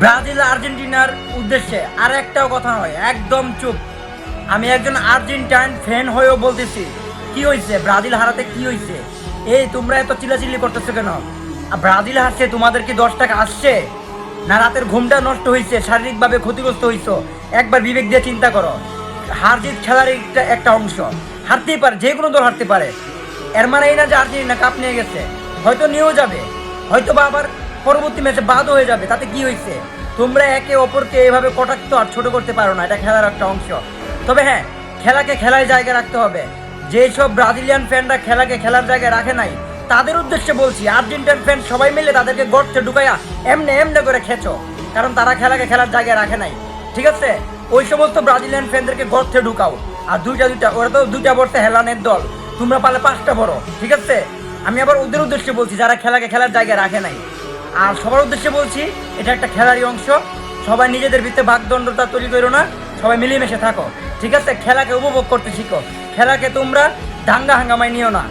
Brazil আর্জেন্টিনার উদ্দেশ্যে আর একটাও কথা নয়, একদম চুপ। আমি একজন আর্জেন্টাইন ফ্যান হয়েও বলতেছি, কি হয়েছে ব্রাজিল হারাতে? কি হয়েছে? এই তোমরা এত চিল্লাচিল্লি করতেছো কেন? ব্রাজিল হারছে, তোমাদের কি 10 টাকা আসছে? না রাতের ঘুমটা নষ্ট হয়েছে, শারীরিকভাবে ক্ষতিগ্রস্ত হয়েছো? একবার বিবেক দিয়ে চিন্তা করো। হার জিত খেলার একটা একটা অংশ। হারতেই পারে, যে কোনো দল হারতে পারে। এর মানে এই না যে আর্জেন্টিনা কাপ নিয়ে গেছে। হয়তো নিয়েও যাবে, হয়তো বা আবার পরবর্তী ম্যাচে বাদ হয়ে যাবে, তাতে কি হয়েছে? তোমরা একে অপরকে এভাবে কটাক্ত আর ছোট করতে পারো না, এটা খেলার একটা অংশ। তবে হ্যাঁ, খেলাকে খেলার জায়গায় রাখতে হবে। যেসব ব্রাজিলিয়ান ফ্যানরা খেলাকে খেলার জায়গায় রাখে নাই, তাদের উদ্দেশ্যে বলছি, আর্জেন্টিনান ফ্যান সবাই মিলে তাদেরকে গর্তে ঢুকাইয়া এমনে এমনে করে খেঁচো, কারণ তারা খেলাকে খেলার জায়গায় রাখে নাই। ঠিক আছে? ওই সমস্ত ব্রাজিলিয়ান ফ্যানদেরকে গর্তে ঢুকাও। আর দুইটা ওরা তো দুইটা বড়তে হেলানের দল, তোমরা পারলে 5টা বড়। ঠিক আছে? আমি আবার ওদের উদ্দেশ্যে বলছি যারা খেলাকে খেলার জায়গায় রাখে নাই। আর সবার উদ্দেশ্যে বলছি, এটা একটা খেলারই অংশ। সবাই নিজেদের ভিতরে বাগদণ্ডতা তৈরি করো না, সবাই মিলেমিশে থাকো। ঠিক আছে? খেলাকে উপভোগ করতে শিখো, খেলাকে তোমরা দাঙ্গা হাঙ্গামায় নিও না।